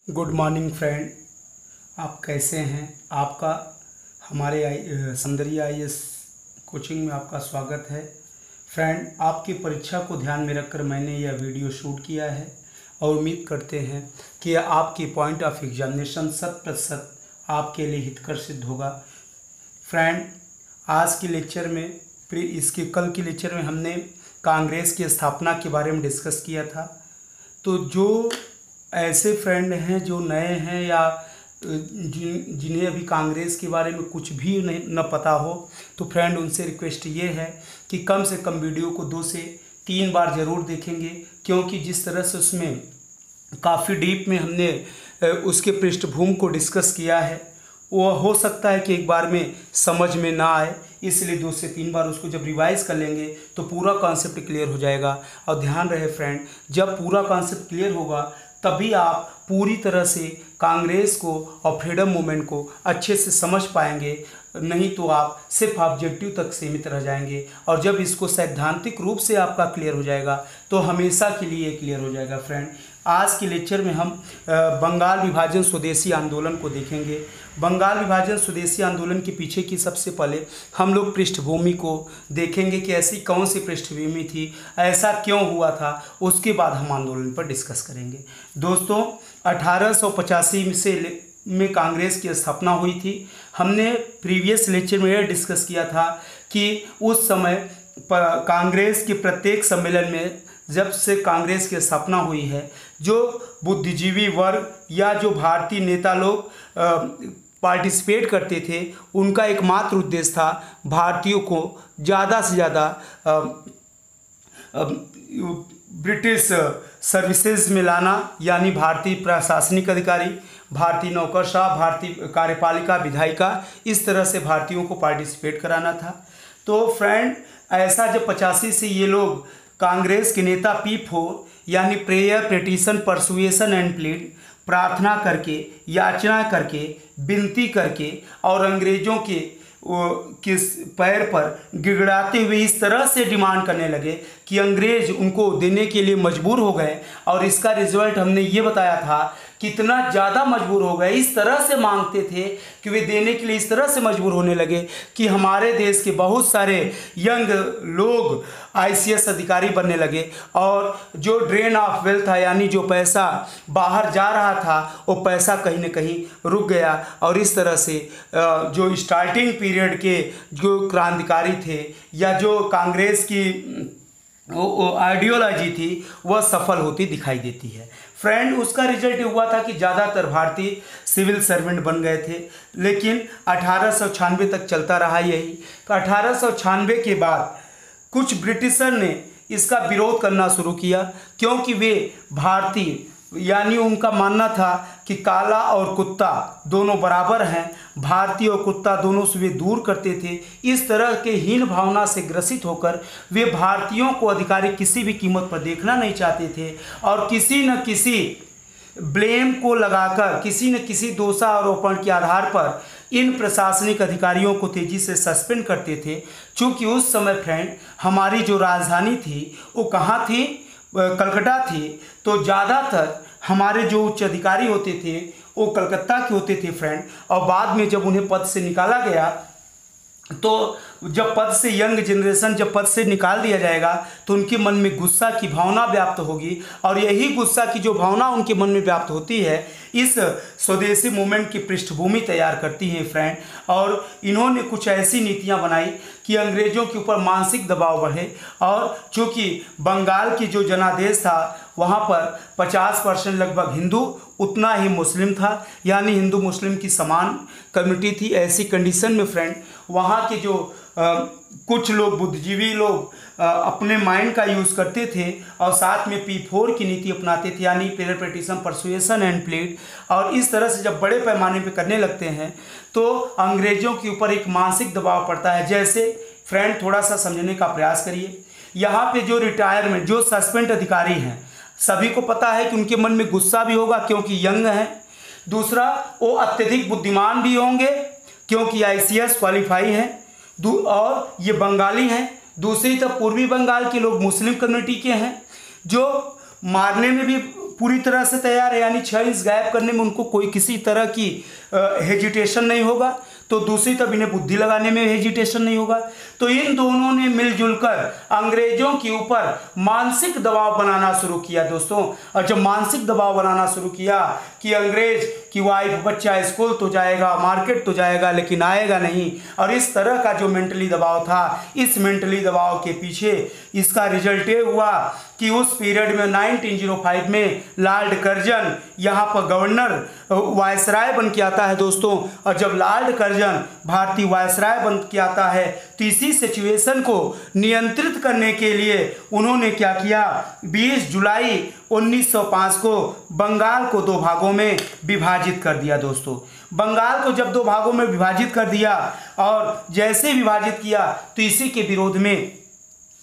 Good morning friend. आप कैसे हैं? आपका हमारे सौंदर्य आईएएस कोचिंग में आपका स्वागत है। फ्रेंड, आपकी परीक्षा को ध्यान में रखकर मैंने यह वीडियो शूट किया है और उम्मीद करते हैं कि आपकी पॉइंट ऑफ एग्जामिनेशन 100% आपके लिए हितकर सिद्ध होगा। फ्रेंड, आज के लेक्चर में इसके कल के लेक्चर में हमने कांग्रेस की स्थापना के बारे में डिस्कस किया था। तो जो ऐसे फ्रेंड हैं जो नए हैं या जिन्हें अभी कांग्रेस के बारे में कुछ भी न पता हो, तो फ्रेंड उनसे रिक्वेस्ट ये है कि कम से कम वीडियो को 2 से 3 बार ज़रूर देखेंगे, क्योंकि जिस तरह से उसमें काफ़ी डीप में हमने उसके पृष्ठभूमि को डिस्कस किया है, वो हो सकता है कि एक बार में समझ में ना आए, इसलिए 2 से 3 बार उसको जब रिवाइज़ कर लेंगे तो पूरा कॉन्सेप्ट क्लियर हो जाएगा। और ध्यान रहे फ्रेंड, जब पूरा कॉन्सेप्ट क्लियर होगा तभी आप पूरी तरह से कांग्रेस को और फ्रीडम मूवमेंट को अच्छे से समझ पाएंगे, नहीं तो आप सिर्फ ऑब्जेक्टिव तक सीमित रह जाएंगे। और जब इसको सैद्धांतिक रूप से आपका क्लियर हो जाएगा तो हमेशा के लिए क्लियर हो जाएगा। फ्रेंड, आज के लेक्चर में हम बंगाल विभाजन स्वदेशी आंदोलन को देखेंगे। बंगाल विभाजन स्वदेशी आंदोलन के पीछे की सबसे पहले हम लोग पृष्ठभूमि को देखेंगे कि ऐसी कौन सी पृष्ठभूमि थी, ऐसा क्यों हुआ था, उसके बाद हम आंदोलन पर डिस्कस करेंगे। दोस्तों, 1885 में कांग्रेस की स्थापना हुई थी। हमने प्रीवियस लेक्चर में यह डिस्कस किया था कि उस समय कांग्रेस के प्रत्येक सम्मेलन में जब से कांग्रेस की स्थापना हुई है, जो बुद्धिजीवी वर्ग या जो भारतीय नेता लोग पार्टिसिपेट करते थे, उनका एकमात्र उद्देश्य था भारतीयों को ज़्यादा से ज़्यादा ब्रिटिश सर्विसेज में लाना, यानी भारतीय प्रशासनिक अधिकारी, भारतीय नौकरशाह, भारतीय कार्यपालिका, विधायिका, इस तरह से भारतीयों को पार्टिसिपेट कराना था। तो फ्रेंड, ऐसा जब 85 से ये लोग कांग्रेस के नेता P4 यानी prayer, petition, persuasion and plead, प्रार्थना करके, याचना करके, विनती करके और अंग्रेज़ों के किस पैर पर गिड़गिड़ाते हुए इस तरह से डिमांड करने लगे कि अंग्रेज उनको देने के लिए मजबूर हो गए। और इसका रिजल्ट हमने ये बताया था, कितना ज़्यादा मजबूर हो गए, इस तरह से मांगते थे कि वे देने के लिए इस तरह से मजबूर होने लगे कि हमारे देश के बहुत सारे यंग लोग ICS अधिकारी बनने लगे और जो ड्रेन ऑफ वेल्थ था, यानी जो पैसा बाहर जा रहा था, वो पैसा कहीं ना कहीं रुक गया। और इस तरह से जो स्टार्टिंग पीरियड के जो क्रांतिकारी थे या जो कांग्रेस की आइडियोलॉजी थी, वह सफल होती दिखाई देती है। फ्रेंड, उसका रिजल्ट हुआ था कि ज़्यादातर भारतीय सिविल सर्वेंट बन गए थे, लेकिन 1896 तक चलता रहा यही। तो 1896 के बाद कुछ ब्रिटिशर ने इसका विरोध करना शुरू किया, क्योंकि वे भारतीय, यानी उनका मानना था कि काला और कुत्ता दोनों बराबर हैं, भारतीय और कुत्ता दोनों से वे दूर करते थे। इस तरह के हीन भावना से ग्रसित होकर वे भारतीयों को अधिकारी किसी भी कीमत पर देखना नहीं चाहते थे और किसी न किसी ब्लेम को लगाकर, किसी न किसी दोषारोपण के आधार पर इन प्रशासनिक अधिकारियों को तेज़ी से सस्पेंड करते थे। चूँकि उस समय फ्रेंड, हमारी जो राजधानी थी वो कहाँ थी? कलकत्ता थी। तो ज़्यादातर हमारे जो उच्च अधिकारी होते थे वो कलकत्ता के होते थे फ्रेंड। और बाद में जब उन्हें पद से निकाला गया, तो जब पद से यंग जनरेशन जब पद से निकाल दिया जाएगा तो उनके मन में गुस्सा की भावना व्याप्त होगी, और यही गुस्सा की जो भावना उनके मन में व्याप्त होती है, इस स्वदेशी मूवमेंट की पृष्ठभूमि तैयार करती है फ्रेंड। और इन्होंने कुछ ऐसी नीतियां बनाई कि अंग्रेज़ों के ऊपर मानसिक दबाव बढ़े। और चूँकि बंगाल की जो जनादेश था, वहाँ पर 50% लगभग हिंदू, उतना ही मुस्लिम था, यानी हिंदू मुस्लिम की समान कम्युनिटी थी। ऐसी कंडीशन में फ्रेंड, वहाँ के जो कुछ लोग बुद्धिजीवी लोग अपने माइंड का यूज़ करते थे और साथ में P4 की नीति अपनाते थे, यानी prayer, petition, persuasion and plead. और इस तरह से जब बड़े पैमाने पे करने लगते हैं तो अंग्रेज़ों के ऊपर एक मानसिक दबाव पड़ता है। जैसे फ्रेंड, थोड़ा सा समझने का प्रयास करिए। यहाँ पे जो रिटायरमेंट, जो सस्पेंड अधिकारी हैं, सभी को पता है कि उनके मन में गुस्सा भी होगा क्योंकि यंग हैं। दूसरा, वो अत्यधिक बुद्धिमान भी होंगे क्योंकि ICS क्वालिफाई हैं, और ये बंगाली हैं। दूसरी तरफ पूर्वी बंगाल के लोग मुस्लिम कम्युनिटी के हैं, जो मारने में भी पूरी तरह से तैयार है, यानी 6 इंच गायब करने में उनको कोई किसी तरह की हेजिटेशन नहीं होगा, तो दूसरी तरफ इन्हें बुद्धि लगाने में हेजिटेशन नहीं होगा। तो इन दोनों ने मिलजुल कर अंग्रेजों के ऊपर मानसिक दबाव बनाना शुरू किया दोस्तों। और जब मानसिक दबाव बनाना शुरू किया कि अंग्रेज की वाइफ बच्चा स्कूल तो जाएगा, मार्केट तो जाएगा, लेकिन आएगा नहीं, और इस तरह का जो मेंटली दबाव था, इस मेंटली दबाव के पीछे इसका रिजल्ट ये हुआ कि उस पीरियड में 1905 में लॉर्ड कर्जन यहाँ पर गवर्नर वायसराय बन के आता है दोस्तों। और जब लॉर्ड कर्जन भारतीय वायसराय बन के आता है तो इसी सिचुएशन को नियंत्रित करने के लिए उन्होंने क्या किया, 20 जुलाई 1905 को बंगाल को 2 भागों में विभाजित कर दिया दोस्तों। बंगाल को जब 2 भागों में विभाजित कर दिया और जैसे विभाजित किया तो इसी के विरोध में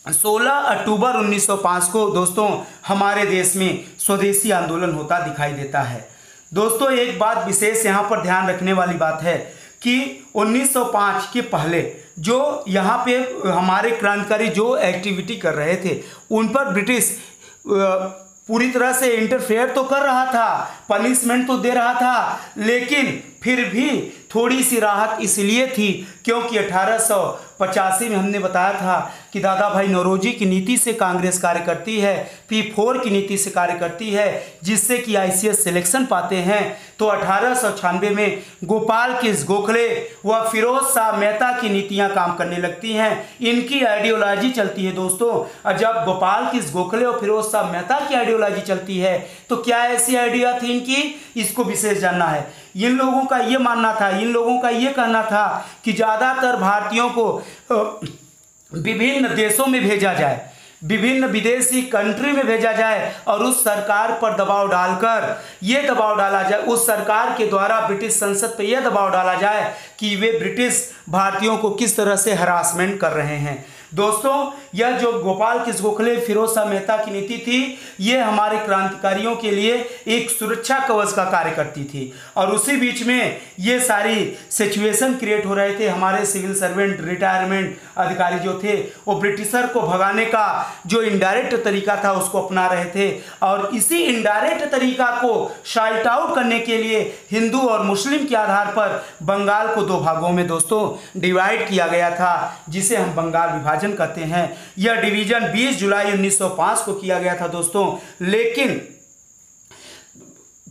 16 अक्टूबर 1905 को दोस्तों हमारे देश में स्वदेशी आंदोलन होता दिखाई देता है। दोस्तों एक बात विशेष यहाँ पर ध्यान रखने वाली बात है कि 1905 के पहले जो यहाँ पे हमारे क्रांतिकारी जो एक्टिविटी कर रहे थे उन पर ब्रिटिश पूरी तरह से इंटरफेयर तो कर रहा था, पनिशमेंट तो दे रहा था, लेकिन फिर भी थोड़ी सी राहत इसलिए थी क्योंकि 1885 में हमने बताया था कि दादा भाई नौरोजी की नीति से कांग्रेस कार्य करती है, P4 की नीति से कार्य करती है, जिससे कि ICS सिलेक्शन पाते हैं। तो 1896 में गोपाल किस गोखले व फिरोज शाह मेहता की नीतियां काम करने लगती हैं, इनकी आइडियोलॉजी चलती है दोस्तों। और जब गोपाल किस गोखले और फिरोज शाह मेहता की आइडियोलॉजी चलती है तो क्या ऐसी आइडिया थी इनकी, इसको विशेष जानना है। इन लोगों का ये मानना था, इन लोगों का ये कहना था कि ज़्यादातर भारतीयों को विभिन्न देशों में भेजा जाए, विभिन्न विदेशी कंट्री में भेजा जाए और उस सरकार पर दबाव डालकर ये दबाव डाला जाए, उस सरकार के द्वारा ब्रिटिश संसद पर यह दबाव डाला जाए कि वे ब्रिटिश भारतीयों को किस तरह से हरासमेंट कर रहे हैं। दोस्तों यह जो गोपाल किस गोखले फिरोज शाह मेहता की नीति थी, ये हमारे क्रांतिकारियों के लिए एक सुरक्षा कवच का कार्य करती थी। और उसी बीच में ये सारी सिचुएशन क्रिएट हो रहे थे। हमारे सिविल सर्वेंट, रिटायरमेंट अधिकारी जो थे वो ब्रिटिशर को भगाने का जो इनडायरेक्ट तरीका था उसको अपना रहे थे, और इसी इनडायरेक्ट तरीका को शार्ट आउट करने के लिए हिंदू और मुस्लिम के आधार पर बंगाल को 2 भागों में दोस्तों डिवाइड किया गया था, जिसे हम बंगाल विभाजन कहते हैं। यह डिवीजन 20 जुलाई 1905 को किया गया था दोस्तों, लेकिन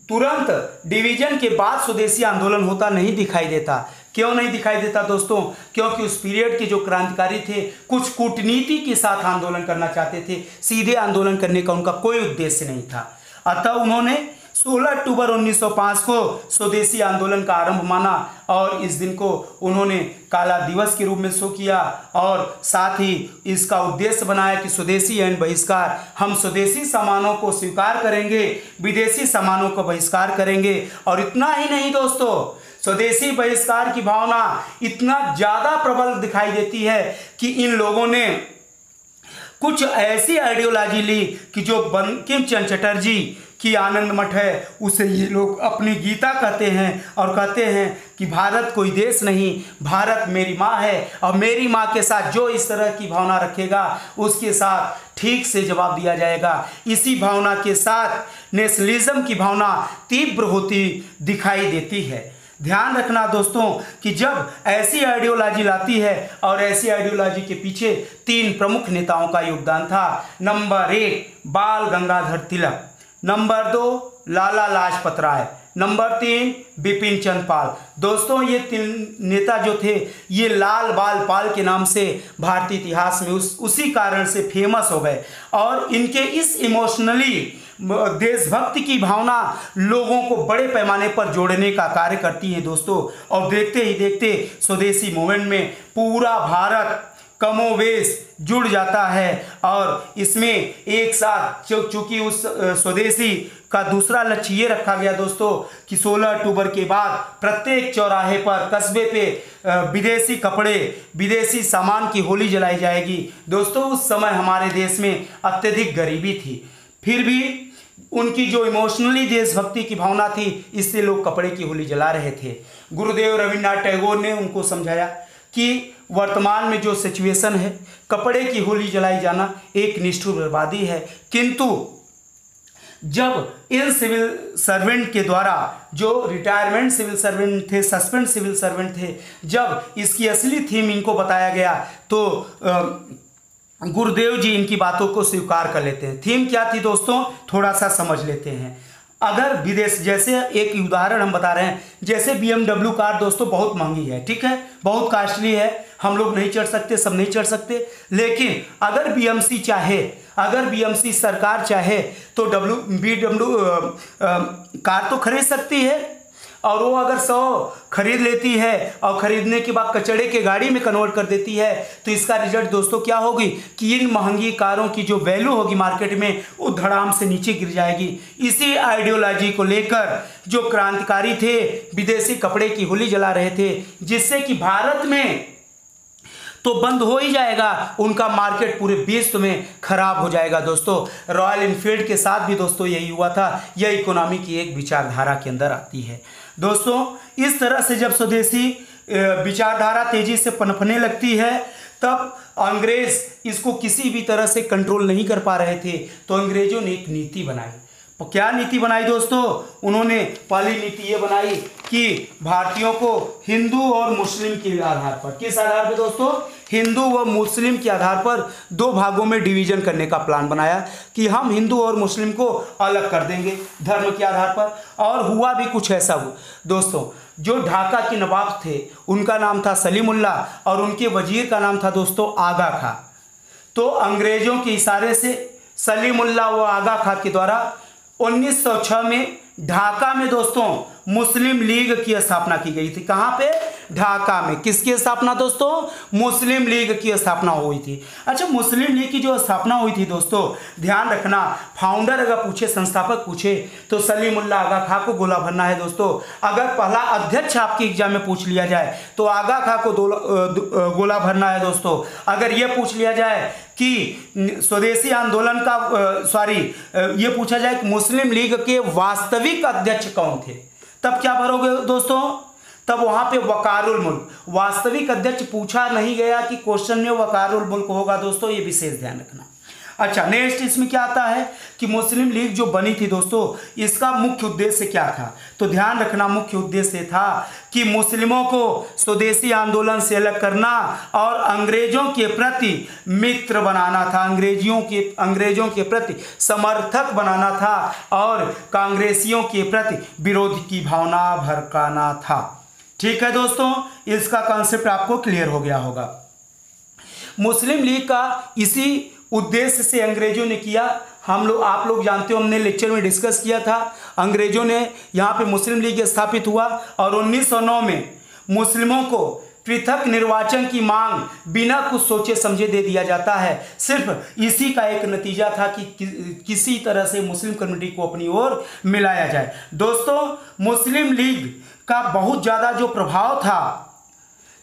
तुरंत डिवीजन के बाद स्वदेशी आंदोलन होता नहीं दिखाई देता। क्यों नहीं दिखाई देता दोस्तों? क्योंकि उस पीरियड के जो क्रांतिकारी थे कुछ कूटनीति के साथ आंदोलन करना चाहते थे, सीधे आंदोलन करने का उनका कोई उद्देश्य नहीं था। अतः उन्होंने 16 अक्टूबर 1905 को स्वदेशी आंदोलन का आरंभ माना और इस दिन को उन्होंने काला दिवस के रूप में शो किया, और साथ ही इसका उद्देश्य बनाया कि स्वदेशी एवं बहिष्कार, हम स्वदेशी सामानों को स्वीकार करेंगे, विदेशी सामानों का बहिष्कार करेंगे। और इतना ही नहीं दोस्तों, स्वदेशी बहिष्कार की भावना इतना ज़्यादा प्रबल दिखाई देती है कि इन लोगों ने कुछ ऐसी आइडियोलॉजी ली कि जो बंकिम चंद्र चटर्जी की आनंद मठ है उसे ये लोग अपनी गीता कहते हैं, और कहते हैं कि भारत कोई देश नहीं, भारत मेरी माँ है, और मेरी माँ के साथ जो इस तरह की भावना रखेगा उसके साथ ठीक से जवाब दिया जाएगा। इसी भावना के साथ नेशनलिज्म की भावना तीव्र होती दिखाई देती है। ध्यान रखना दोस्तों कि जब ऐसी आइडियोलॉजी लाती है, और ऐसी आइडियोलॉजी के पीछे 3 प्रमुख नेताओं का योगदान था। नंबर 1 बाल गंगाधर तिलक, नंबर 2 लाला लाजपत राय, नंबर 3 बिपिन चंद्र पाल। दोस्तों ये 3 नेता जो थे ये लाल बाल पाल के नाम से भारतीय इतिहास में उसी कारण से फेमस हो गए, और इनके इस इमोशनली देशभक्ति की भावना लोगों को बड़े पैमाने पर जोड़ने का कार्य करती है दोस्तों। और देखते ही देखते स्वदेशी मूवमेंट में पूरा भारत कमोवेश जुड़ जाता है, और इसमें एक साथ चूंकि उस स्वदेशी का दूसरा लक्ष्य ये रखा गया दोस्तों कि 16 अक्टूबर के बाद प्रत्येक चौराहे पर, कस्बे पे विदेशी कपड़े, विदेशी सामान की होली जलाई जाएगी। दोस्तों उस समय हमारे देश में अत्यधिक गरीबी थी, फिर भी उनकी जो इमोशनली देशभक्ति की भावना थी इससे लोग कपड़े की होली जला रहे थे। गुरुदेव रविन्द्रनाथ टैगोर ने उनको समझाया कि वर्तमान में जो सिचुएशन है, कपड़े की होली जलाई जाना एक निष्ठुर बर्बादी है, किंतु जब इन सिविल सर्वेंट के द्वारा, जो रिटायरमेंट सिविल सर्वेंट थे, सस्पेंड सिविल सर्वेंट थे, जब इसकी असली थीम इनको बताया गया तो गुरुदेव जी इनकी बातों को स्वीकार कर लेते हैं। थीम क्या थी दोस्तों, थोड़ा सा समझ लेते हैं। अगर विदेश, जैसे एक उदाहरण हम बता रहे हैं, जैसे BMW कार दोस्तों बहुत महंगी है, ठीक है, बहुत कॉस्टली है, हम लोग नहीं चढ़ सकते, सब नहीं चढ़ सकते, लेकिन अगर BMC चाहे, अगर BMC सरकार चाहे तो BMW कार तो खरीद सकती है, और वो अगर 100 खरीद लेती है और खरीदने के बाद कचड़े के गाड़ी में कन्वर्ट कर देती है, तो इसका रिजल्ट दोस्तों क्या होगी कि इन महंगी कारों की जो वैल्यू होगी मार्केट में वो धड़ाम से नीचे गिर जाएगी। इसी आइडियोलॉजी को लेकर जो क्रांतिकारी थे विदेशी कपड़े की होली जला रहे थे, जिससे कि भारत में तो बंद हो ही जाएगा, उनका मार्केट पूरे विश्व में खराब हो जाएगा। दोस्तों रॉयल इनफील्ड के साथ भी दोस्तों यही हुआ था। यह इकोनॉमी की एक विचारधारा के अंदर आती है। दोस्तों इस तरह से जब स्वदेशी विचारधारा तेजी से पनपने लगती है, तब अंग्रेज इसको किसी भी तरह से कंट्रोल नहीं कर पा रहे थे, तो अंग्रेजों ने एक नीति बनाई। क्या नीति बनाई दोस्तों, उन्होंने पहली नीति ये बनाई कि भारतीयों को हिंदू और मुस्लिम के आधार पर, किस आधार पर दोस्तों, हिंदू व मुस्लिम के आधार पर 2 भागों में डिवीजन करने का प्लान बनाया कि हम हिंदू और मुस्लिम को अलग कर देंगे धर्म के आधार पर। और हुआ भी कुछ ऐसा दोस्तों। जो ढाका के नवाब थे उनका नाम था सलीमुल्ला और उनके वजीर का नाम था दोस्तों आगा खां। तो अंग्रेजों के इशारे से सलीमुल्ला व आगा खां के द्वारा 1906 में ढाका में दोस्तों मुस्लिम लीग की स्थापना की गई थी। कहाँ पे, ढाका में। किसकी स्थापना दोस्तों, मुस्लिम लीग की स्थापना हुई थी। अच्छा, मुस्लिम लीग की जो स्थापना हुई थी दोस्तों, ध्यान रखना, फाउंडर अगर पूछे, संस्थापक पूछे तो सलीमुल्ला आगा खां को गोला भरना है दोस्तों। अगर पहला अध्यक्ष आपके एग्जाम में पूछ लिया जाए तो आगा खां को गोला भरना है दोस्तों। अगर ये पूछ लिया जाए कि स्वदेशी आंदोलन का ये पूछा जाए कि मुस्लिम लीग के वास्तविक अध्यक्ष कौन थे, तब क्या भरोगे दोस्तों, तब वहां पे वकारुल मुल्क, वास्तविक अध्यक्ष पूछा नहीं गया कि क्वेश्चन में वकारुल मुल्क होगा दोस्तों, ये विशेष ध्यान रखना। अच्छा, नेक्स्ट इसमें क्या आता है कि मुस्लिम लीग जो बनी थी दोस्तों, इसका मुख्य उद्देश्य क्या था, तो ध्यान रखना, मुख्य उद्देश्य था कि मुस्लिमों को स्वदेशी आंदोलन से अलग करना और अंग्रेजों के प्रति मित्र बनाना था, अंग्रेजों के प्रति समर्थक बनाना था और कांग्रेसियों के प्रति विरोध की भावना भड़काना था। ठीक है दोस्तों, इसका कॉन्सेप्ट आपको क्लियर हो गया होगा। मुस्लिम लीग का इसी उद्देश्य से अंग्रेजों ने किया। आप लोग जानते हो, हमने लेक्चर में डिस्कस किया था, अंग्रेजों ने यहाँ पे मुस्लिम लीग स्थापित हुआ और 1909 में मुस्लिमों को पृथक निर्वाचन की मांग बिना कुछ सोचे समझे दे दिया जाता है। सिर्फ इसी का एक नतीजा था कि किसी तरह से मुस्लिम कम्युनिटी को अपनी ओर मिलाया जाए। दोस्तों मुस्लिम लीग का बहुत ज़्यादा जो प्रभाव था,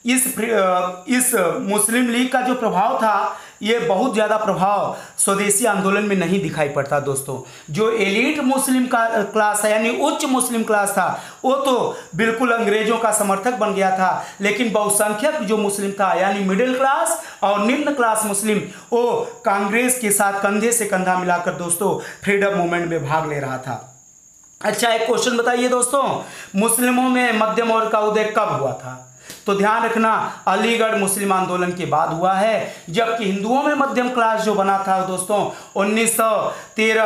इस मुस्लिम लीग का जो प्रभाव था, ये बहुत ज़्यादा प्रभाव स्वदेशी आंदोलन में नहीं दिखाई पड़ता दोस्तों। जो एलीट मुस्लिम क्लास है, यानी उच्च मुस्लिम क्लास था, वो तो बिल्कुल अंग्रेजों का समर्थक बन गया था, लेकिन बहुसंख्यक जो मुस्लिम था, यानी मिडिल क्लास और निम्न क्लास मुस्लिम, वो कांग्रेस के साथ कंधे से कंधा मिलाकर दोस्तों फ्रीडम मूवमेंट में भाग ले रहा था। अच्छा, एक क्वेश्चन बताइए दोस्तों, मुस्लिमों में मध्यम वर्ग का उदय कब हुआ था, तो ध्यान रखना, अलीगढ़ मुस्लिम आंदोलन के बाद हुआ है। जबकि हिंदुओं में मध्यम क्लास जो बना था दोस्तों 1913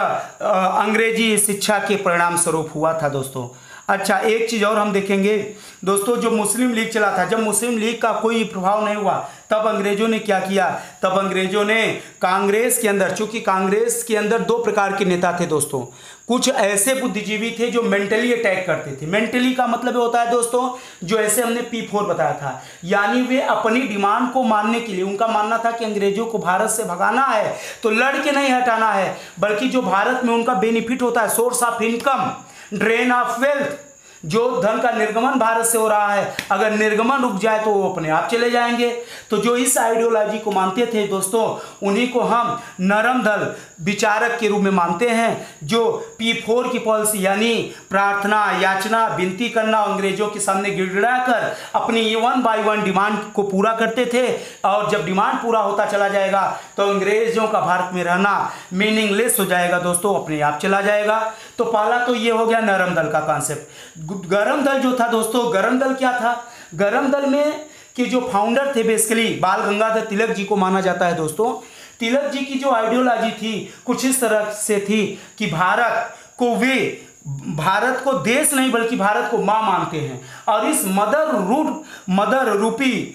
अंग्रेजी शिक्षा के परिणाम स्वरूप हुआ था दोस्तों। अच्छा, एक चीज़ और हम देखेंगे दोस्तों, जो मुस्लिम लीग चला था, जब मुस्लिम लीग का कोई प्रभाव नहीं हुआ, तब अंग्रेजों ने क्या किया, तब अंग्रेजों ने कांग्रेस के अंदर, चूंकि कांग्रेस के अंदर 2 प्रकार के नेता थे दोस्तों, कुछ ऐसे बुद्धिजीवी थे जो मेंटली अटैक करते थे। मेंटली का मतलब होता है दोस्तों, जो ऐसे हमने P4 बताया था, यानी वे अपनी डिमांड को मानने के लिए, उनका मानना था कि अंग्रेजों को भारत से भगाना है तो लड़ के नहीं हटाना है, बल्कि जो भारत में उनका बेनिफिट होता है, source of income, drain of wealth, जो धन का निर्गमन भारत से हो रहा है, अगर निर्गमन रुक जाए तो वो अपने आप चले जाएंगे। तो जो इस आइडियोलॉजी को मानते थे दोस्तों, उन्हीं को हम नरम दल विचारक के रूप में मानते हैं, जो P4 की पॉलिसी यानी प्रार्थना, याचना, विनती करना, अंग्रेजों के सामने गिड़गिड़ा कर अपनी 1 by 1 डिमांड को पूरा करते थे। और जब डिमांड पूरा होता चला जाएगा तो अंग्रेजों का भारत में रहना मीनिंगलेस हो जाएगा दोस्तों, अपने आप चला जाएगा। तो पहला तो ये हो गया नरम दल का कॉन्सेप्ट। गरम दल जो था दोस्तों, गरम दल क्या था? गरम दल में के जो फाउंडर थे बेसिकली बाल गंगाधर तिलक जी को माना जाता है दोस्तों। तिलक जी की जो आइडियोलॉजी थी कुछ इस तरह से थी कि भारत को देश नहीं बल्कि भारत को माँ मानते हैं, और इस मदर रूपी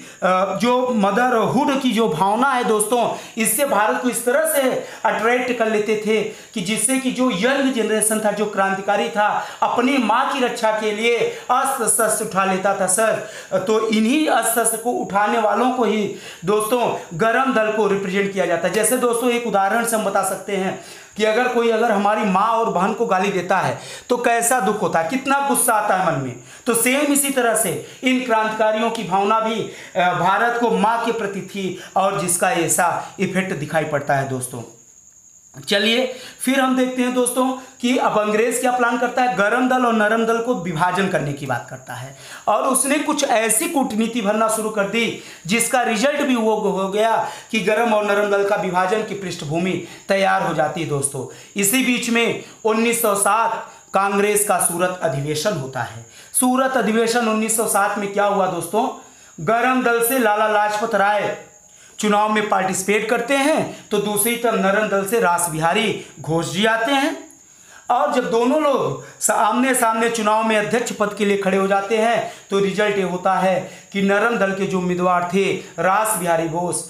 जो मदरहुड की जो भावना है दोस्तों, इससे भारत को इस तरह से अट्रैक्ट कर लेते थे कि जिससे कि जो यंग जनरेशन था, जो क्रांतिकारी था, अपनी माँ की रक्षा के लिए अस्त्र शस्त्र उठा लेता था सर। तो इन्हीं अस्त्र शस्त्र को उठाने वालों को ही दोस्तों गरम दल को रिप्रेजेंट किया जाता है। जैसे दोस्तों एक उदाहरण से हम बता सकते हैं कि अगर हमारी माँ और बहन को गाली देता है तो कैसा दुख होता है, कितना गुस्सा आता है मन में। तो सेम इसी तरह से इन क्रांतिकारियों की भावना भी भारत को माँ के प्रति थी, और जिसका ऐसा इफेक्ट दिखाई पड़ता है दोस्तों। चलिए फिर हम देखते हैं दोस्तों कि अब अंग्रेज क्या प्लान करता है। गरम दल और नरम दल को विभाजन करने की बात करता है, और उसने कुछ ऐसी कूटनीति भरना शुरू कर दी जिसका रिजल्ट भी वो हो गया कि गरम और नरम दल का विभाजन की पृष्ठभूमि तैयार हो जाती है दोस्तों। इसी बीच में 1907 कांग्रेस का सूरत अधिवेशन होता है। सूरत अधिवेशन 1907 में क्या हुआ दोस्तों, गरम दल से लाला लाजपत राय चुनाव में पार्टिसिपेट करते हैं, तो दूसरी तरफ नरम दल से रास बिहारी घोष जी आते हैं। और जब दोनों लोग आमने सामने चुनाव में अध्यक्ष पद के लिए खड़े हो जाते हैं तो रिजल्ट ये होता है कि नरम दल के जो उम्मीदवार थे रास बिहारी बोस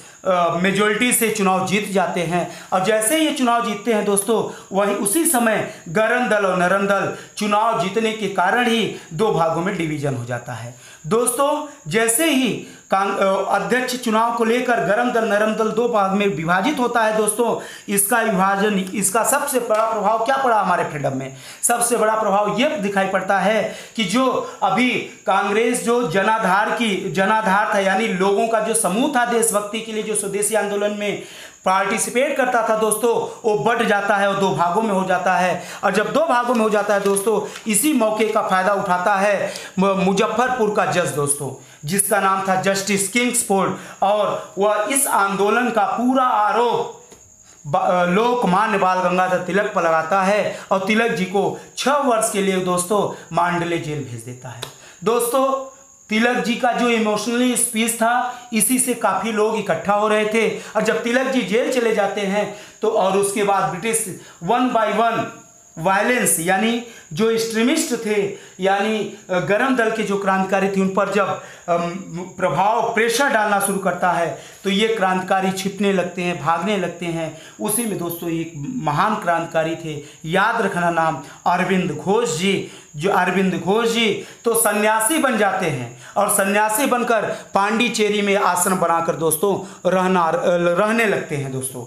मेजॉरिटी से चुनाव जीत जाते हैं। और जैसे ये चुनाव जीतते हैं दोस्तों, वहीं उसी समय गरम दल और नरम दल चुनाव जीतने के कारण ही दो भागों में डिवीजन हो जाता है दोस्तों। जैसे ही अध्यक्ष चुनाव को लेकर गरम दल नरम दल दो भाग में विभाजित होता है दोस्तों, इसका विभाजन, इसका सबसे बड़ा प्रभाव क्या पड़ा हमारे फ्रीडम में? सबसे बड़ा प्रभाव ये दिखाई पड़ता है कि जो अभी कांग्रेस जो जनाधार था, यानी लोगों का जो समूह था देशभक्ति के लिए, जो स्वदेशी आंदोलन में पार्टिसिपेट करता था दोस्तों, वो बढ़ जाता है और दो भागों में हो जाता है। और जब दो भागों में हो जाता है दोस्तों, इसी मौके का फायदा उठाता है मुजफ्फरपुर का जज दोस्तों, जिसका नाम था जस्टिस किंग्सफोर्ड, और वह इस आंदोलन का पूरा आरोप लोकमान्य बाल गंगाधर तिलक पर लगाता है, और तिलक जी को 6 वर्ष के लिए दोस्तों मांडले जेल भेज देता है दोस्तों। तिलक जी का जो इमोशनली स्पीच था, इसी से काफ़ी लोग इकट्ठा हो रहे थे। और जब तिलक जी जेल चले जाते हैं तो और उसके बाद ब्रिटिश 1 by 1 वायलेंस, यानी जो एक्सट्रीमिस्ट थे, यानी गरम दल के जो क्रांतिकारी थे, उन पर जब प्रेशर डालना शुरू करता है तो ये क्रांतिकारी छिपने लगते हैं, भागने लगते हैं। उसी में दोस्तों एक महान क्रांतिकारी थे, याद रखना नाम, अरविंद घोष जी। जो अरविंद घोष जी तो सन्यासी बन जाते हैं, और सन्यासी बनकर पांडिचेरी में आश्रम बनाकर दोस्तों रहने लगते हैं दोस्तों।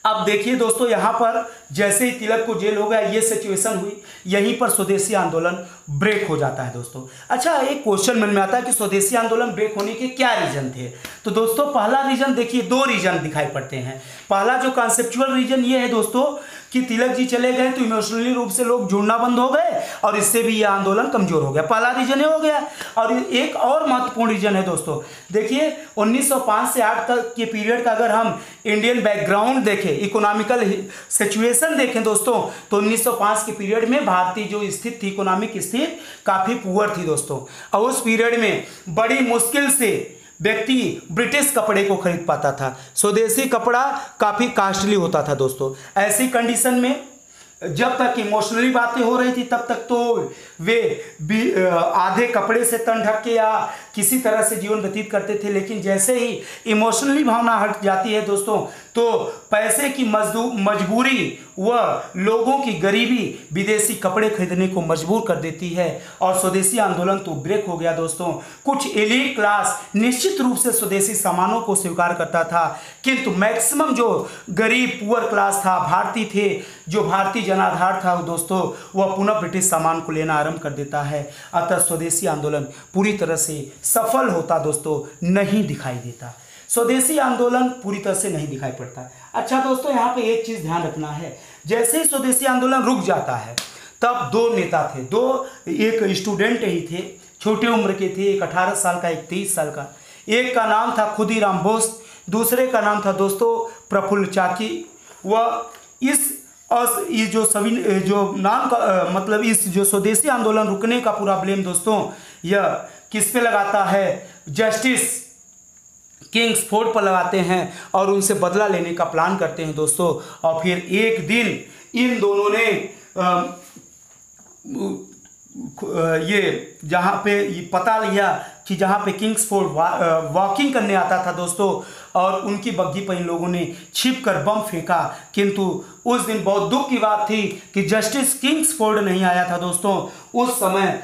अब देखिए दोस्तों, यहाँ पर जैसे ही तिलक को जेल हो गया, ये सिचुएशन हुई, यहीं पर स्वदेशी आंदोलन ब्रेक हो जाता है दोस्तों। अच्छा, एक क्वेश्चन मन में आता है कि स्वदेशी आंदोलन ब्रेक होने के क्या रीजन थे? तो दोस्तों पहला रीजन देखिए, 2 रीजन दिखाई पड़ते हैं। पहला जो कॉन्सेप्चुअल रीजन ये है दोस्तों कि तिलक जी चले गए तो इमोशनली रूप से लोग जुड़ना बंद हो गए, और इससे भी ये आंदोलन कमजोर हो गया। पहला रीजन ये हो गया। और एक और महत्वपूर्ण रीजन है दोस्तों, देखिए 1905 से 8 तक के पीरियड का अगर हम इंडियन बैकग्राउंड देखें, इकोनॉमिकल सिचुएशन देखें दोस्तों, तो 1905 के पीरियड में भारतीय जो स्थिति थी, इकोनॉमिक स्थिति काफ़ी पुअर थी दोस्तों। और उस पीरियड में बड़ी मुश्किल से व्यक्ति ब्रिटिश कपड़े को खरीद पाता था, स्वदेशी कपड़ा काफ़ी कॉस्टली होता था दोस्तों। ऐसी कंडीशन में जब तक इमोशनली बातें हो रही थी तब तक तो वे आधे कपड़े से तन ढक के या किसी तरह से जीवन व्यतीत करते थे, लेकिन जैसे ही इमोशनली भावना हट जाती है दोस्तों, तो पैसे की मजबूरी व लोगों की गरीबी विदेशी कपड़े खरीदने को मजबूर कर देती है, और स्वदेशी आंदोलन तो ब्रेक हो गया दोस्तों। कुछ एलीट क्लास निश्चित रूप से स्वदेशी सामानों को स्वीकार करता था, किंतु मैक्सिमम जो गरीब पुअर क्लास था, भारतीय थे, जो भारतीय जनाधार था दोस्तों, वह पुनः ब्रिटिश सामान को लेना आरंभ कर देता है। अतः स्वदेशी आंदोलन पूरी तरह से सफल होता दोस्तों नहीं दिखाई देता। स्वदेशी आंदोलन पूरी तरह से नहीं दिखाई पड़ता। अच्छा दोस्तों, यहाँ पे एक चीज़ ध्यान रखना है, जैसे ही स्वदेशी आंदोलन रुक जाता है तब दो नेता थे, एक स्टूडेंट ही थे, छोटे उम्र के थे, एक 18 साल का, एक 23 साल का। एक का नाम था खुदीराम बोस, दूसरे का नाम था दोस्तों प्रफुल्ल चाकी। वह ये जो सभी जो नाम का मतलब इस जो स्वदेशी आंदोलन रुकने का पूरा ब्लेम दोस्तों यह किस पे लगाता है, जस्टिस किंग्सफोर्ड पर लगाते हैं और उनसे बदला लेने का प्लान करते हैं दोस्तों। और फिर एक दिन इन दोनों ने ये जहाँ पे ये पता लिया कि जहाँ पे किंग्सफोर्ड वॉकिंग करने आता था दोस्तों, और उनकी बग्घी पर इन लोगों ने छिप कर बम फेंका। किंतु उस दिन बहुत दुख की बात थी कि जस्टिस किंग्सफोर्ड नहीं आया था दोस्तों। उस समय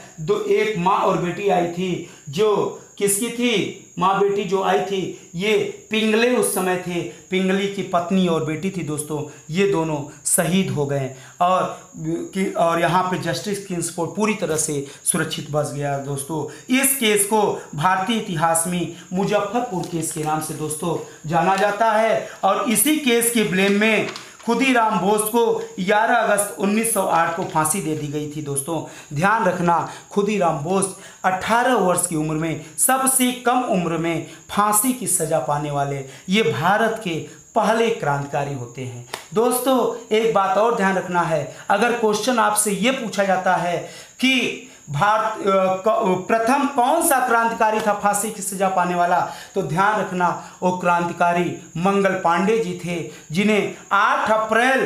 एक माँ और बेटी आई थी, जो किसकी थी, माँ बेटी जो आई थी ये पिंगले उस समय थे, पिंगली की पत्नी और बेटी थी दोस्तों। ये दोनों शहीद हो गए और यहाँ पे जस्टिस किंग्सफोर्ड पूरी तरह से सुरक्षित बच गया दोस्तों। इस केस को भारतीय इतिहास में मुजफ्फरपुर केस के नाम से दोस्तों जाना जाता है। और इसी केस के ब्लेम में खुदीराम बोस को 11 अगस्त 1908 को फांसी दे दी गई थी दोस्तों। ध्यान रखना, खुदीराम बोस 18 वर्ष की उम्र में सबसे कम उम्र में फांसी की सजा पाने वाले ये भारत के पहले क्रांतिकारी होते हैं दोस्तों। एक बात और ध्यान रखना है, अगर क्वेश्चन आपसे ये पूछा जाता है कि प्रथम कौन सा क्रांतिकारी था फांसी की सजा पाने वाला, तो ध्यान रखना वो क्रांतिकारी मंगल पांडे जी थे, जिन्हें 8 अप्रैल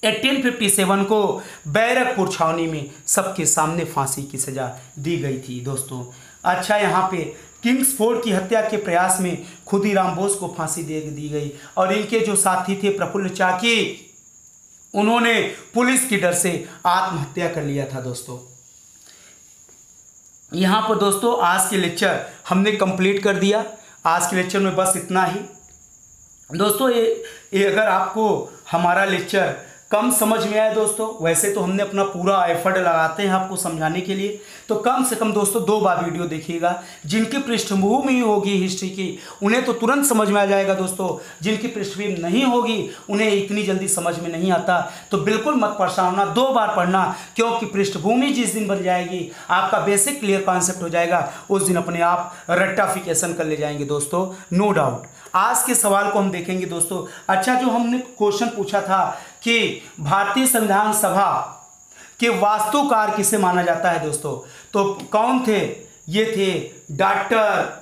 1857 को बैरकपुर छावनी में सबके सामने फांसी की सजा दी गई थी दोस्तों। अच्छा, यहाँ पे किंग्सफोर्ड की हत्या के प्रयास में खुदीराम बोस को फांसी दे दी गई और इनके जो साथी थे प्रफुल्ल चाकी, उन्होंने पुलिस की डर से आत्महत्या कर लिया था दोस्तों। यहाँ पर दोस्तों आज के लेक्चर हमने कंप्लीट कर दिया। आज के लेक्चर में बस इतना ही दोस्तों। ये अगर आपको हमारा लेक्चर कम समझ में आए दोस्तों, वैसे तो हमने अपना पूरा एफर्ट लगाते हैं आपको समझाने के लिए, तो कम से कम दोस्तों 2 बार वीडियो देखिएगा। जिनकी पृष्ठभूमि होगी हिस्ट्री की उन्हें तो तुरंत समझ में आ जाएगा दोस्तों, जिनकी पृष्ठभूमि नहीं होगी उन्हें इतनी जल्दी समझ में नहीं आता। तो बिल्कुल मत परेशान होना, 2 बार पढ़ना, क्योंकि पृष्ठभूमि जिस दिन बन जाएगी आपका बेसिक क्लियर कॉन्सेप्ट हो जाएगा, उस दिन अपने आप रट्टाफिकेशन कर ले जाएंगे दोस्तों, नो डाउट। आज के सवाल को हम देखेंगे दोस्तों। अच्छा, जो हमने क्वेश्चन पूछा था कि भारतीय संविधान सभा के वास्तुकार किसे माना जाता है दोस्तों, तो कौन थे, ये थे डॉक्टर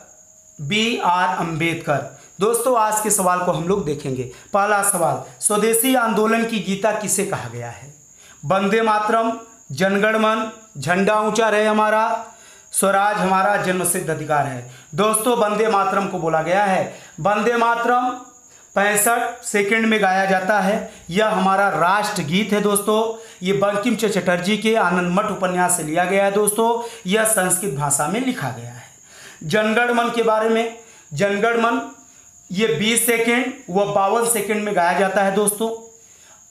BR अम्बेडकर। दोस्तों आज के सवाल को हम लोग देखेंगे। पहला सवाल, स्वदेशी आंदोलन की गीता किसे कहा गया है? वंदे मातरम, जनगण मन, झंडा ऊंचा रहे हमारा, स्वराज हमारा जन्मसिद्ध अधिकार है। दोस्तों वंदे मातरम को बोला गया है। वंदे मातरम 65 सेकंड में गाया जाता है। यह हमारा राष्ट्रगीत है दोस्तों। ये बंकिम चंद्र चटर्जी के आनंद मठ उपन्यास से लिया गया है दोस्तों। यह संस्कृत भाषा में लिखा गया है। जनगण मन के बारे में, जनगण मन ये 20 सेकंड व 52 सेकंड में गाया जाता है दोस्तों।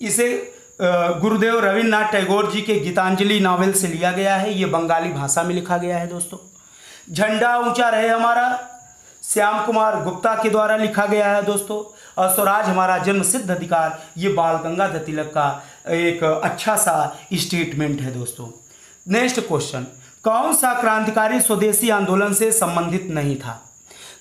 इसे गुरुदेव रविन्द्रनाथ टैगोर जी के गीतांजलि नावल से लिया गया है। ये बंगाली भाषा में लिखा गया है दोस्तों। झंडा ऊंचा रहे हमारा श्याम कुमार गुप्ता के द्वारा लिखा गया है दोस्तों। और स्वराज हमारा जन्म सिद्ध अधिकार ये बाल गंगाधर तिलक का एक अच्छा सा स्टेटमेंट है दोस्तों। नेक्स्ट क्वेश्चन, कौन सा क्रांतिकारी स्वदेशी आंदोलन से संबंधित नहीं था?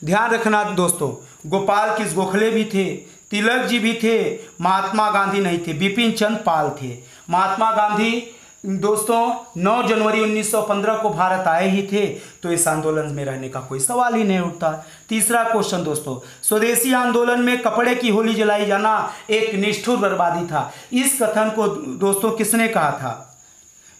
ध्यान रखना दोस्तों, गोपाल कृष्ण गोखले भी थे, तिलक जी भी थे, महात्मा गांधी नहीं थे, बिपिन चंद्र पाल थे। महात्मा गांधी दोस्तों 9 जनवरी 1915 को भारत आए ही थे, तो इस आंदोलन में रहने का कोई सवाल ही नहीं उठता। तीसरा क्वेश्चन दोस्तों, स्वदेशी आंदोलन में कपड़े की होली जलाई जाना एक निष्ठुर बर्बादी था। इस कथन को दोस्तों किसने कहा था?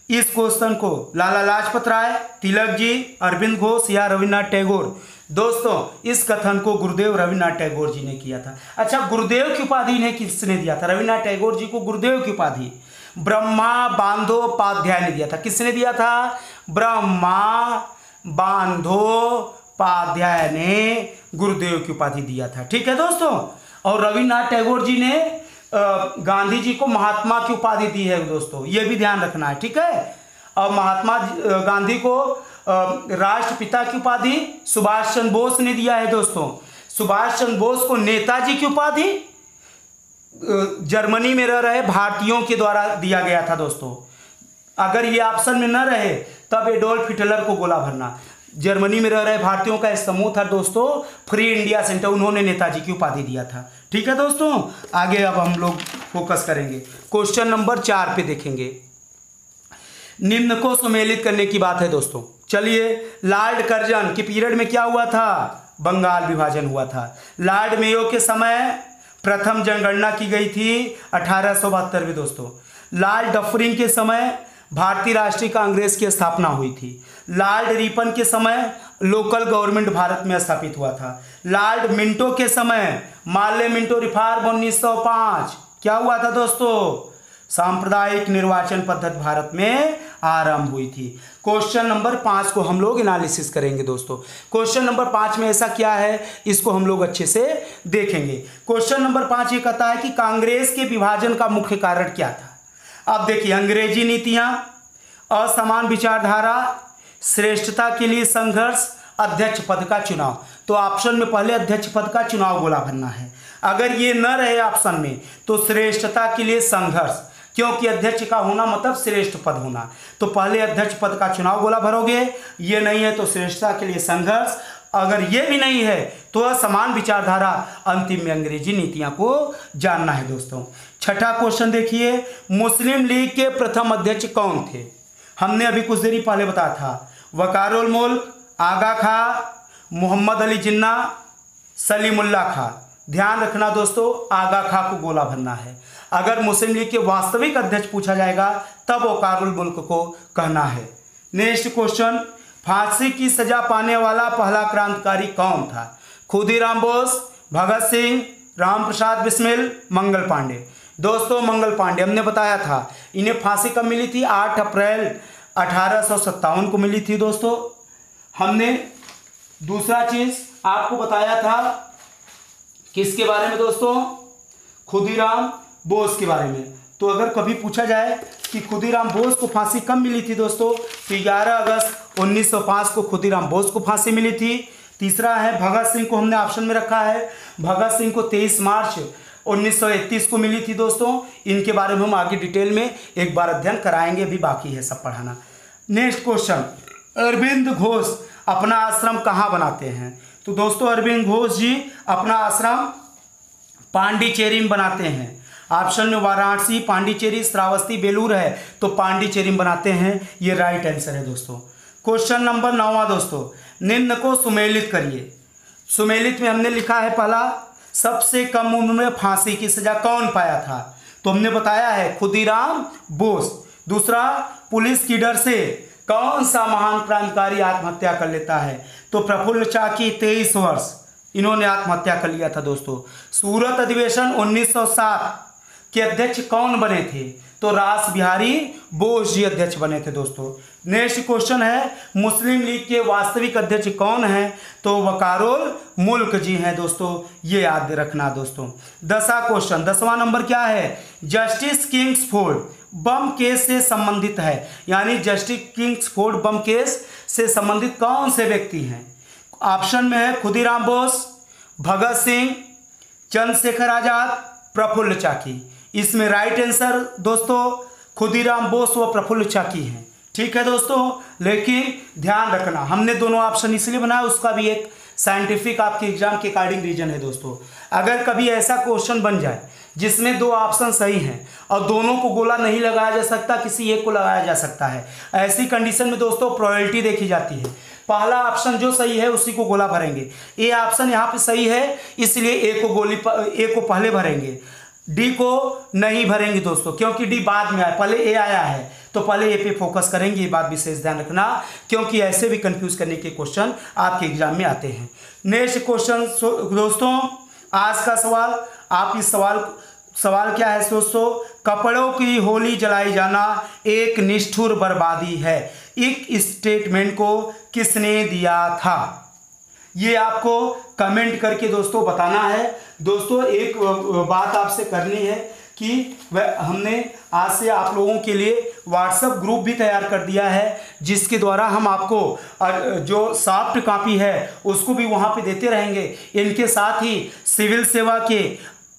इस क्वेश्चन को लाला लाजपत राय, तिलक जी, अरविंद घोष या रविन्द्रनाथ टैगोर? दोस्तों इस कथन को गुरुदेव रविन्द्रनाथ टैगोर जी ने किया था। अच्छा, गुरुदेव की उपाधि इन्हें किसने दिया था? रविन्द्रनाथ टैगोर जी को गुरुदेव की उपाधि ब्रह्मा बांधोपाध्याय ने दिया था। किसने दिया था? ब्रह्मा बांधोपाध्याय ने गुरुदेव की उपाधि दिया था। ठीक है दोस्तों। और रविन्द्रनाथ टैगोर जी ने गांधी जी को महात्मा की उपाधि दी है दोस्तों, ये भी ध्यान रखना है। ठीक है। और महात्मा गांधी को राष्ट्रपिता की उपाधि सुभाष चंद्र बोस ने दिया है दोस्तों। सुभाष चंद्र बोस को नेताजी की उपाधि जर्मनी में रह रहे भारतीयों के द्वारा दिया गया था दोस्तों। अगर ये ऑप्शन में न रहे तब एडोल्फ हिटलर को गोला भरना। जर्मनी में रह रहे भारतीयों का एक समूह था दोस्तों, फ्री इंडिया सेंटर, उन्होंने नेताजी की उपाधि दिया था। ठीक है दोस्तों, आगे अब हम लोग फोकस करेंगे, क्वेश्चन नंबर 4 पे देखेंगे। निम्न को सुमेलित करने की बात है दोस्तों। चलिए, लॉर्ड कर्जन के पीरियड में क्या हुआ था? बंगाल विभाजन हुआ था। लॉर्ड मेयो के समय प्रथम जनगणना की गई थी 1872 में दोस्तों। लॉर्ड डफरिन के समय भारतीय राष्ट्रीय कांग्रेस की स्थापना हुई थी। लॉर्ड रिपन के समय लोकल गवर्नमेंट भारत में स्थापित हुआ था। लॉर्ड मिंटो के समय माले मिंटो रिफॉर्म 1905 क्या हुआ था दोस्तों? सांप्रदायिक निर्वाचन पद्धति भारत में आरंभ हुई थी। क्वेश्चन नंबर 5 को हम लोग एनालिसिस करेंगे दोस्तों। क्वेश्चन नंबर 5 में ऐसा क्या है, इसको हम लोग अच्छे से देखेंगे। क्वेश्चन नंबर 5 ये कहता है कि कांग्रेस के विभाजन का मुख्य कारण क्या था? अब देखिए, अंग्रेजी नीतियां, असमान विचारधारा, श्रेष्ठता के लिए संघर्ष, अध्यक्ष पद का चुनाव। तो ऑप्शन में पहले अध्यक्ष पद का चुनाव गोला भरना है। अगर ये न रहे ऑप्शन में तो श्रेष्ठता के लिए संघर्ष, क्योंकि अध्यक्ष का होना मतलब श्रेष्ठ पद होना। तो पहले अध्यक्ष पद का चुनाव गोला भरोगे, ये नहीं है तो श्रेष्ठता के लिए संघर्ष, अगर ये भी नहीं है तो असमान विचारधारा, अंतिम में अंग्रेजी नीतियां को जानना है दोस्तों। छठा क्वेश्चन देखिए, मुस्लिम लीग के प्रथम अध्यक्ष कौन थे? हमने अभी कुछ देरी पहले बताया था, वकारुल मुल्क, आगा खां, मोहम्मद अली जिन्ना, सलीमुल्लाह खां। ध्यान रखना दोस्तों, आगा खां को गोला भरना है। अगर मुस्लिम लीग के वास्तविक अध्यक्ष पूछा जाएगा तब वकारुल मुल्क को कहना है। नेक्स्ट क्वेश्चन, फांसी की सजा पाने वाला पहला क्रांतिकारी कौन था? खुदीराम बोस, भगत सिंह, राम प्रसाद बिस्मिल, मंगल पांडे। दोस्तों मंगल पांडे हमने बताया था, इन्हें फांसी कब मिली थी? 8 अप्रैल 1857 को मिली थी दोस्तों। हमने दूसरा चीज आपको बताया था किसके बारे में दोस्तों? खुदीराम बोस के बारे में। तो अगर कभी पूछा जाए कि खुदीराम बोस को फांसी कब मिली थी दोस्तों, तो 11 अगस्त 1905 को खुदीराम बोस को फांसी मिली थी। तीसरा है भगत सिंह को हमने ऑप्शन में रखा है, भगत सिंह को 23 मार्च 1931 को मिली थी दोस्तों। इनके बारे में हम आगे डिटेल में एक बार अध्ययन कराएंगे, अभी बाकी है सब पढ़ाना। नेक्स्ट क्वेश्चन, अरविंद घोष अपना आश्रम कहाँ बनाते हैं? तो दोस्तों अरविंद घोष जी अपना आश्रम पांडिचेरी में बनाते हैं। ऑप्शन में वाराणसी, पांडिचेरी, श्रावस्ती, बेलूर है, तो पांडिचेरी में बनाते हैं, ये राइट आंसर है दोस्तों। क्वेश्चन नंबर 9 दोस्तों, निम्न को सुमेलित करिए। सुमेलित में हमने लिखा है पहला, सबसे कम उम्र में फांसी की सजा कौन पाया था? तो हमने बताया है खुदीराम बोस। दूसरा, पुलिस की डर से कौन सा महान क्रांतिकारी आत्महत्या कर लेता है? तो प्रफुल्ल चाकी 23 वर्ष इन्होंने आत्महत्या कर लिया था दोस्तों। सूरत अधिवेशन 1907 के अध्यक्ष कौन बने थे? तो रास बिहारी बोस जी अध्यक्ष बने थे दोस्तों। नेक्स्ट क्वेश्चन है, मुस्लिम लीग के वास्तविक अध्यक्ष कौन हैं? तो वकारुल मुल्क जी हैं दोस्तों, ये याद रखना दोस्तों। 10वां क्वेश्चन, 10वां नंबर क्या है? जस्टिस किंग्सफोर्ड बम केस से संबंधित है, यानी जस्टिस किंग्सफोर्ड बम केस से संबंधित कौन से व्यक्ति हैं? ऑप्शन में है खुदीराम बोस, भगत सिंह, चंद्रशेखर आजाद, प्रफुल्ल चाकी। इसमें राइट आंसर दोस्तों खुदीराम बोस व प्रफुल्ल चाकी हैं। ठीक है दोस्तों, लेकिन ध्यान रखना हमने दोनों ऑप्शन इसलिए बनाया, उसका भी एक साइंटिफिक आपके एग्जाम के अकॉर्डिंग रीजन है दोस्तों। अगर कभी ऐसा क्वेश्चन बन जाए जिसमें 2 ऑप्शन सही हैं और दोनों को गोला नहीं लगाया जा सकता, किसी एक को लगाया जा सकता है, ऐसी कंडीशन में दोस्तों प्रोबेबिलिटी देखी जाती है। पहला ऑप्शन जो सही है उसी को गोला भरेंगे। ए ऑप्शन यहाँ पे सही है, इसलिए ए को पहले भरेंगे, डी को नहीं भरेंगे दोस्तों, क्योंकि डी बाद में आया, पहले ए आया है तो पहले ए पे फोकस करेंगे। ये बात विशेष ध्यान रखना, क्योंकि ऐसे भी कंफ्यूज करने के क्वेश्चन आपके एग्जाम में आते हैं। नेक्स्ट क्वेश्चन दोस्तों, आज का सवाल, आप इस सवाल क्या है दोस्तों? कपड़ों की होली जलाई जाना एक निष्ठुर बर्बादी है, एक स्टेटमेंट को किसने दिया था? ये आपको कमेंट करके दोस्तों बताना है। दोस्तों एक बात आपसे करनी है कि वह हमने आज से आप लोगों के लिए व्हाट्सएप ग्रुप भी तैयार कर दिया है, जिसके द्वारा हम आपको जो सॉफ्ट कॉपी है उसको भी वहाँ पे देते रहेंगे। इनके साथ ही सिविल सेवा के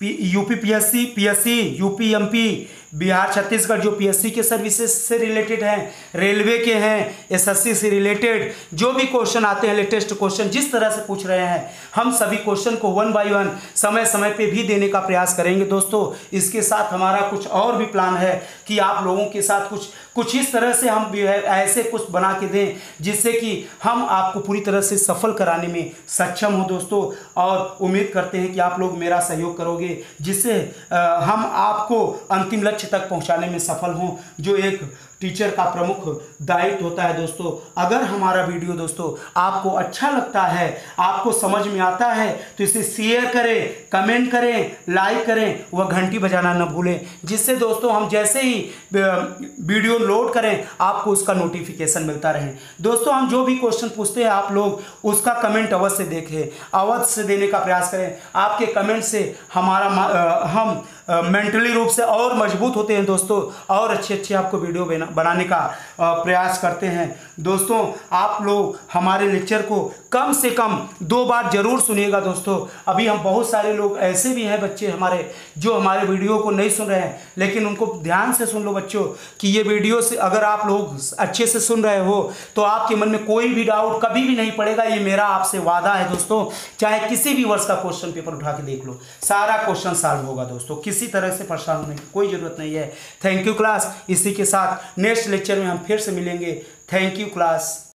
UP PSC, UP MP, Bihar Chhattisgarh जो पीएससी के सर्विसेज से रिलेटेड हैं, रेलवे के हैं, एसएससी से रिलेटेड जो भी क्वेश्चन आते हैं, लेटेस्ट क्वेश्चन जिस तरह से पूछ रहे हैं, हम सभी क्वेश्चन को 1 बाय 1 समय समय पे भी देने का प्रयास करेंगे दोस्तों। इसके साथ हमारा कुछ और भी प्लान है कि आप लोगों के साथ कुछ इस तरह से हम ऐसे कुछ बना के दें जिससे कि हम आपको पूरी तरह से सफल कराने में सक्षम हो दोस्तों। और उम्मीद करते हैं कि आप लोग मेरा सहयोग करोगे, जिससे हम आपको अंतिम लक्ष्य तक पहुंचाने में सफल हों, जो एक टीचर का प्रमुख दायित्व होता है दोस्तों। अगर हमारा वीडियो दोस्तों आपको अच्छा लगता है, आपको समझ में आता है, तो इसे शेयर करें, कमेंट करें, लाइक करें, वह घंटी बजाना न भूलें, जिससे दोस्तों हम जैसे ही वीडियो लोड करें आपको उसका नोटिफिकेशन मिलता रहे। दोस्तों हम जो भी क्वेश्चन पूछते हैं आप लोग उसका कमेंट अवश्य देखें, अवश्य देने का प्रयास करें। आपके कमेंट से हम मेंटली रूप से और मजबूत होते हैं दोस्तों, और अच्छे आपको वीडियो बनाने का प्रयास करते हैं। दोस्तों आप लोग हमारे लेक्चर को कम से कम 2 बार जरूर सुनिएगा दोस्तों। अभी हम बहुत सारे लोग ऐसे भी हैं बच्चे हमारे जो हमारे वीडियो को नहीं सुन रहे हैं, लेकिन उनको ध्यान से सुन लो बच्चों कि ये वीडियो से अगर आप लोग अच्छे से सुन रहे हो तो आपके मन में कोई भी डाउट कभी भी नहीं पड़ेगा। ये मेरा आपसे वादा है दोस्तों। चाहे किसी भी वर्ष का क्वेश्चन पेपर उठा के देख लो, सारा क्वेश्चन सॉल्व होगा दोस्तों। किसी तरह से परेशान होने की कोई ज़रूरत नहीं है। Thank you class. इसी के साथ नेक्स्ट लेक्चर में हम फिर से मिलेंगे। Thank you class.